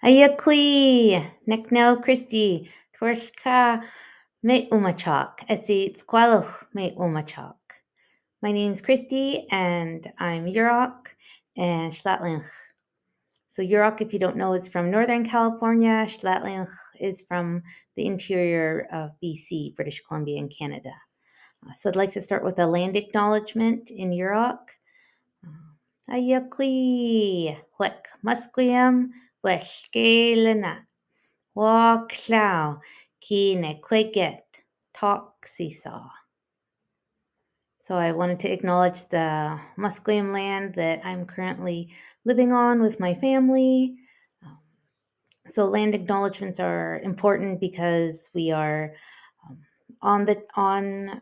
Ayakui, Neknel Kristy, Twershka, Me Umachak, Esi Squaloch, Me Umachak. My name's Kristy, and I'm Yurok and Schlatlingh. So Yurok, if you don't know, is from Northern California. Schlatlingh is from the interior of BC, British Columbia, and Canada. So I'd like to start with a land acknowledgement in Yurok. Ayakui, Wek Musquium, Weshkelena. Walk clow, kine quiget, talk seesaw. So I wanted to acknowledge the Musqueam land that I'm currently living on with my family. Um, So land acknowledgements are important because we are on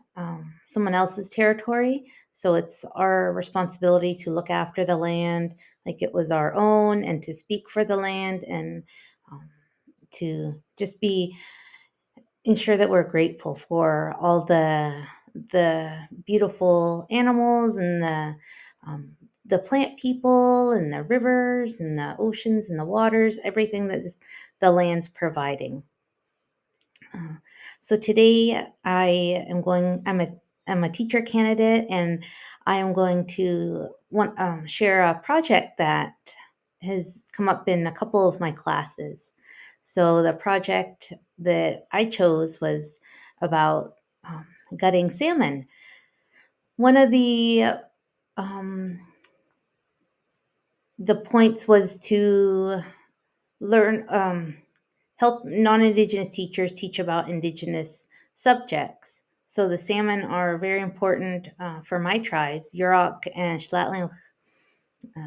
someone else's territory. So it's our responsibility to look after the land like it was our own, and to speak for the land, and to just ensure that we're grateful for all the beautiful animals and the plant people and the rivers and the oceans and the waters, everything that the land's providing. So today I'm a teacher candidate, and I am going to share a project that has come up in a couple of my classes. So the project that I chose was about gutting salmon. One of um, the points was to help non-Indigenous teachers teach about Indigenous subjects. So the salmon are very important for my tribes, Yurok and Xlatlan.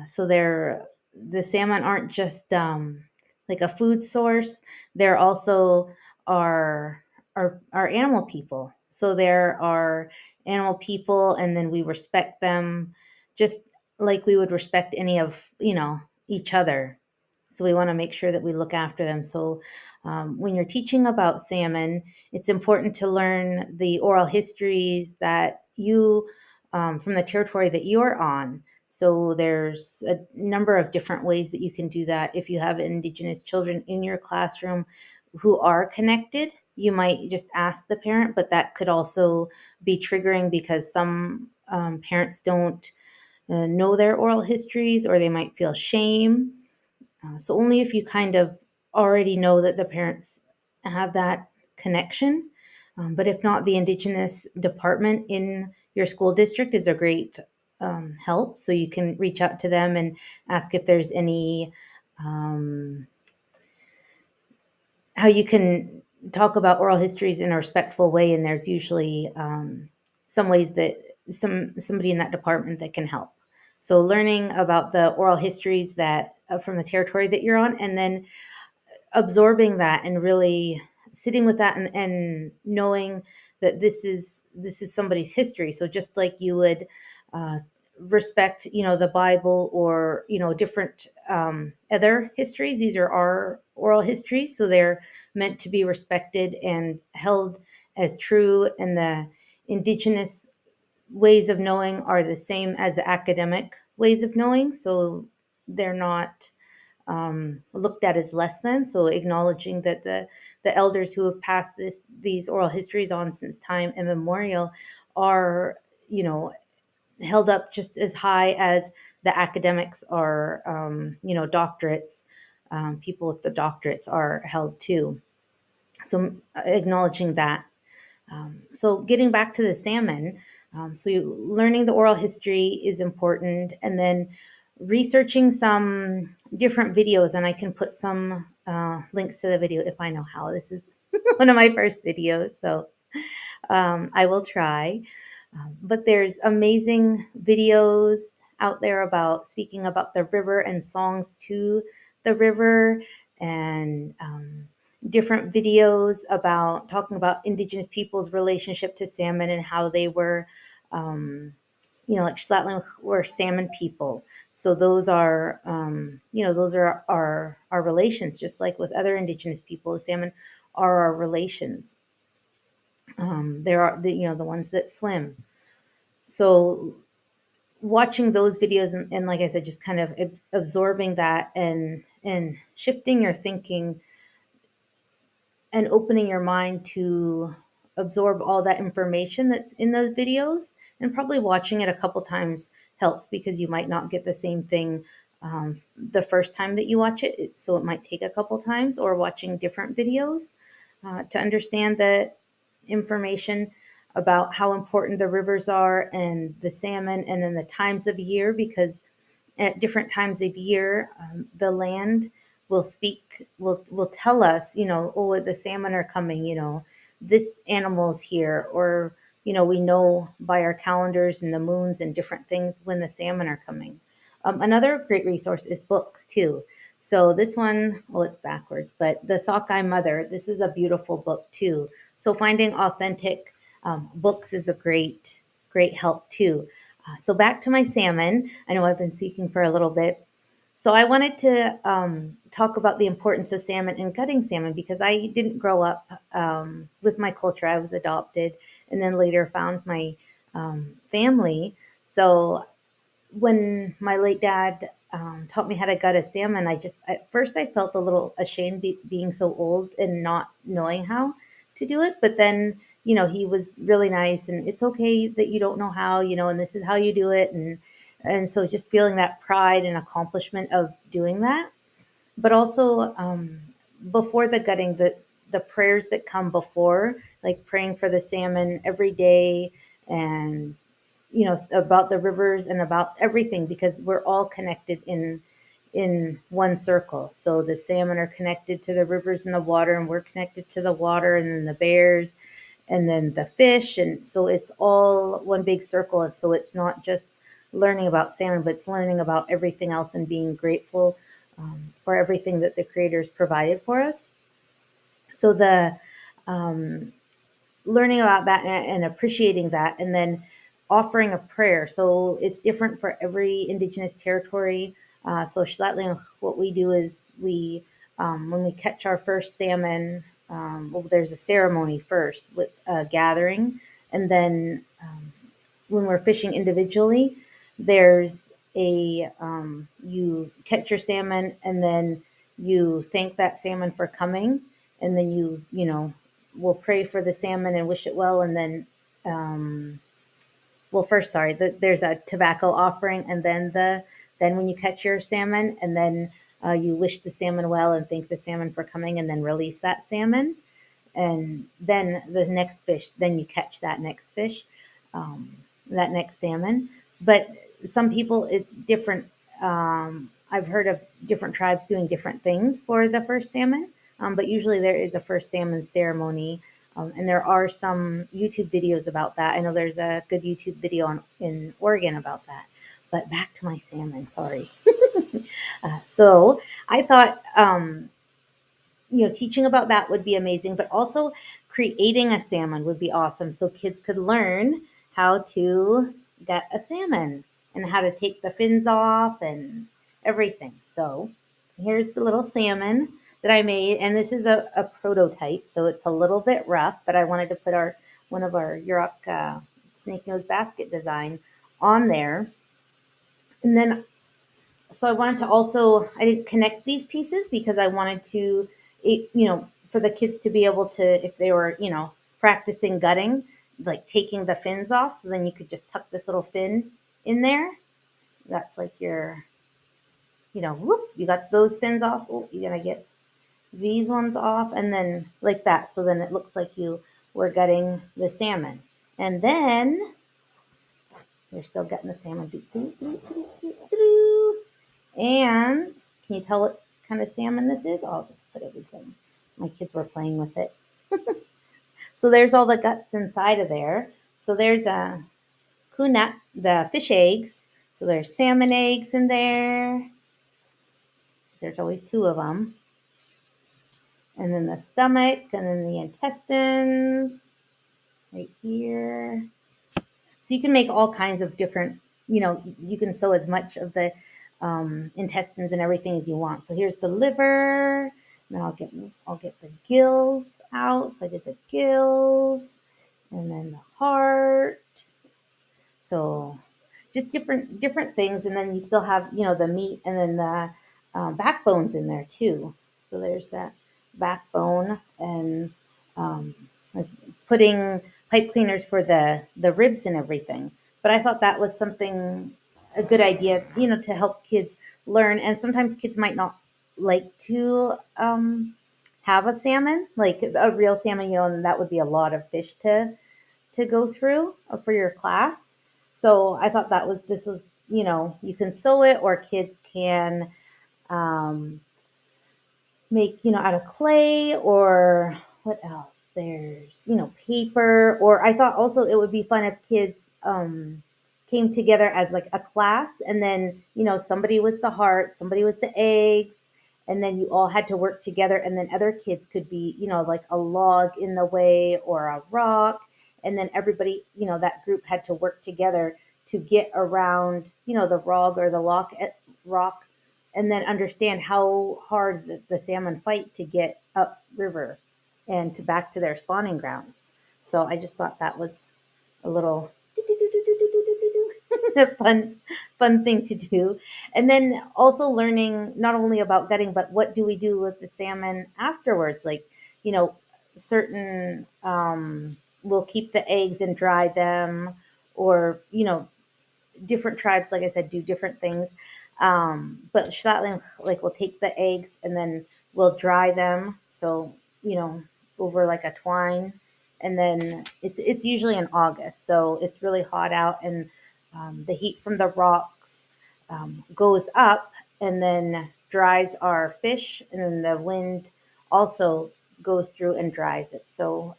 So the salmon aren't just like a food source; they're also our our animal people. So there are animal people, and then we respect them just like we would respect any of each other. So we want to make sure that we look after them. So when you're teaching about salmon, it's important to learn the oral histories that you from the territory that you're on. So there's a number of different ways that you can do that. If you have Indigenous children in your classroom who are connected, you might just ask the parent, but that could also be triggering because some parents don't know their oral histories, or they might feel shame. So only if you kind of already know that the parents have that connection. But if not, the Indigenous department in your school district is a great help. So you can reach out to them and ask if there's any, how you can talk about oral histories in a respectful way. And there's usually some ways that somebody in that department that can help. So learning about the oral histories that from the territory that you're on, and then absorbing that and really sitting with that, and knowing that this is somebody's history. So just like you would respect the Bible, or different other histories, these are our oral histories, so they're meant to be respected and held as true. And the Indigenous ways of knowing are the same as the academic ways of knowing, so they're not looked at as less than. So acknowledging that the elders who have passed these oral histories on since time immemorial are held up just as high as the academics are. Doctorates, people with the doctorates are held too. So acknowledging that. So getting back to the salmon, learning the oral history is important, and then researching some different videos, and I can put some links to the video if I know how. This is one of my first videos, so I will try. But there's amazing videos out there about speaking about the river, and songs to the river, and different videos about talking about Indigenous people's relationship to salmon, and how they were, like Schlattland were salmon people. So those are, those are our relations, just like with other Indigenous people. The salmon are our relations. There are the ones that swim. So watching those videos, and like I said, just kind of absorbing that, and and shifting your thinking and opening your mind to absorb all that information that's in those videos. And probably watching it a couple times helps, because you might not get the same thing the first time that you watch it. So it might take a couple times, or watching different videos to understand the information about how important the rivers are and the salmon, and then the times of year, because at different times of year, the land will tell us, oh, the salmon are coming, this animal's here, or we know by our calendars and the moons and different things when the salmon are coming. Another great resource is books too. So this one, well, it's backwards, but the Sockeye Mother. This is a beautiful book too. So finding authentic books is a great help too. So back to my salmon. I know I've been speaking for a little bit. So I wanted to talk about the importance of salmon and gutting salmon, because I didn't grow up with my culture. I was adopted and then later found my family. So when my late dad taught me how to gut a salmon, at first I felt a little ashamed being so old and not knowing how to do it. But then, he was really nice, and it's okay that you don't know how, and this is how you do it. And so just feeling that pride and accomplishment of doing that. But also before the gutting, the prayers that come before, like praying for the salmon every day, and about the rivers and about everything, because we're all connected in one circle. So the salmon are connected to the rivers and the water, and we're connected to the water, and then the bears, and then the fish. And so it's all one big circle. And so it's not just learning about salmon, but it's learning about everything else and being grateful for everything that the creators provided for us. So the um, learning about that and appreciating that, and then offering a prayer. So it's different for every indigenous territory. So Schlattling, what we do is when we catch our first salmon, well, there's a ceremony first with a gathering, and then when we're fishing individually, there's you catch your salmon, and then you thank that salmon for coming, and then we'll pray for the salmon and wish it well, and then well, first, sorry, there's a tobacco offering, and then when you catch your salmon, and then you wish the salmon well and thank the salmon for coming, and then release that salmon, and then the next fish, then you catch that next fish, um, that next salmon. But some people, it different. I've heard of different tribes doing different things for the first salmon, but usually there is a first salmon ceremony, and there are some YouTube videos about that. I know there's a good YouTube video in Oregon about that. But back to my salmon. Sorry. So I thought teaching about that would be amazing, but also creating a salmon would be awesome. So kids could learn how to gut a salmon and how to take the fins off and everything. So here's the little salmon that I made. And this is a prototype. So it's a little bit rough, but I wanted to put one of our Yurok snake nose basket design on there. And then so I wanted to also, I didn't connect these pieces because I wanted to, for the kids to be able to, if they were, practicing gutting, like taking the fins off. So then you could just tuck this little fin in there. That's like your, whoop, you got those fins off. Oh, you're going to get these ones off, and then like that. So then it looks like you were gutting the salmon. And then you're still gutting the salmon. And can you tell what kind of salmon this is? I'll just put everything. My kids were playing with it. So there's all the guts inside of there. So there's a kunat, the fish eggs. So there's salmon eggs in there. There's always two of them. And then the stomach, and then the intestines right here. So you can make all kinds of different, you can sew as much of the intestines and everything as you want. So here's the liver. Now I'll get the gills out. So I did the gills, and then the heart. So just different things, and then you still have the meat, and then backbones in there too. So there's that backbone and um, like putting pipe cleaners for the ribs and everything. But I thought that was something a good idea, to help kids learn. And sometimes kids might not like to have a salmon, like a real salmon, and that would be a lot of fish to go through for your class. So I thought this was, you can sew it, or kids can um, make, out of clay, or what else? There's, paper. Or I thought also it would be fun if kids came together as like a class, and then, somebody was the heart, somebody was the eggs, and then you all had to work together, and then other kids could be, like a log in the way or a rock, and then everybody, that group had to work together to get around, the rog or the rock, and then understand how hard the salmon fight to get up river and to back to their spawning grounds. So I just thought that was a little fun thing to do. And then also learning not only about gutting, but what do we do with the salmon afterwards? Like, you know, certain we'll keep the eggs and dry them, or different tribes, like I said, do different things. But Schlattling, like, will take the eggs and then we'll dry them. So, over like a twine. And then it's usually in August. So it's really hot out, and the heat from the rocks goes up and then dries our fish. And then the wind also goes through and dries it. So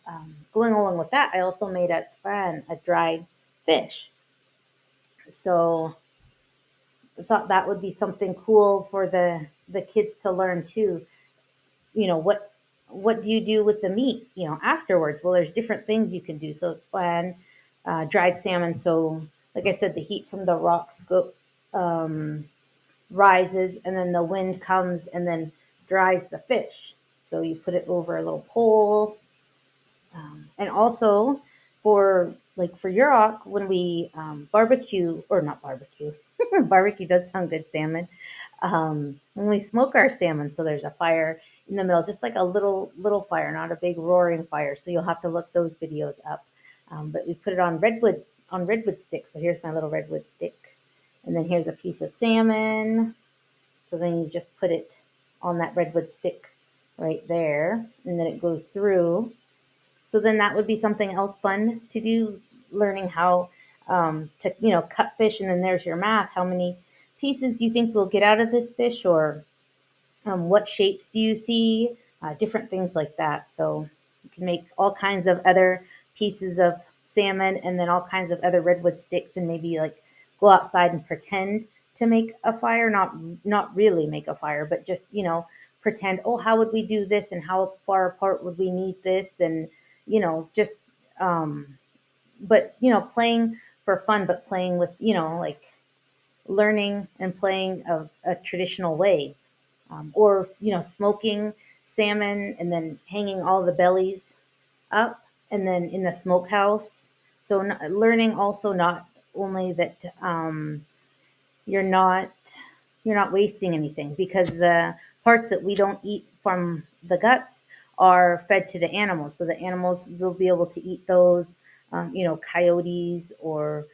going along with that, I also made at Span a dried fish. So I thought that would be something cool for the kids to learn too. What do you do with the meat? Afterwards. Well, there's different things you can do. So it's when dried salmon. So, like I said, the heat from the rocks um, rises, and then the wind comes and then dries the fish. So you put it over a little pole. And also for Yurok, when we barbecue, or not barbecue, barbecue does sound good, salmon. When we smoke our salmon, so there's a fire in the middle, just like a little fire, not a big roaring fire. So you'll have to look those videos up. But we put it on redwood sticks. So here's my little redwood stick, and then here's a piece of salmon. So then you just put it on that redwood stick right there, and then it goes through. So then that would be something else fun to do, learning how to cut fish, and then there's your math. How many pieces do you think we'll get out of this fish, or what shapes do you see? Different things like that. So you can make all kinds of other pieces of salmon, and then all kinds of other redwood sticks, and maybe like go outside and pretend to make a fire. Not really make a fire, but just pretend. Oh, how would we do this, and how far apart would we need this, and just um, but playing for fun, but playing with like learning and playing of a traditional way, or smoking salmon and then hanging all the bellies up, and then in the smokehouse. So learning also not only that you're not wasting anything, because the parts that we don't eat from the guts are fed to the animals, so the animals will be able to eat those. Coyotes, or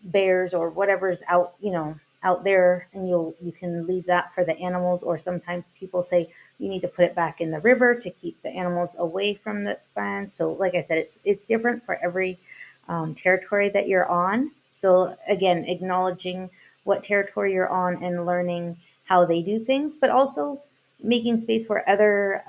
bears, or whatever's out there, and you can leave that for the animals. Or sometimes people say you need to put it back in the river to keep the animals away from the span. So like I said, it's different for every territory that you're on. So again, acknowledging what territory you're on and learning how they do things, but also making space for other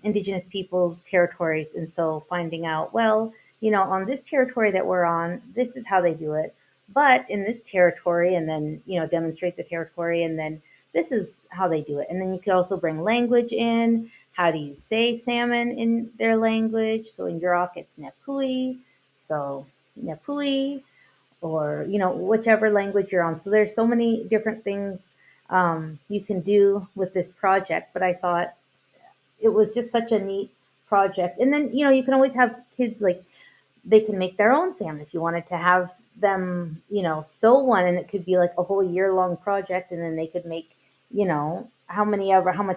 indigenous peoples' territories. And so finding out, well, on this territory that we're on, this is how they do it. But in this territory, and then, demonstrate the territory, and then this is how they do it. And then you could also bring language in. How do you say salmon in their language? So in Yurok, it's Nepui. So Nepui, or whichever language you're on. So there's so many different things you can do with this project. But I thought it was just such a neat project. And then you can always have kids, like, they can make their own salmon if you wanted to have them sew one, and it could be like a whole year long project, and then they could make you know, how much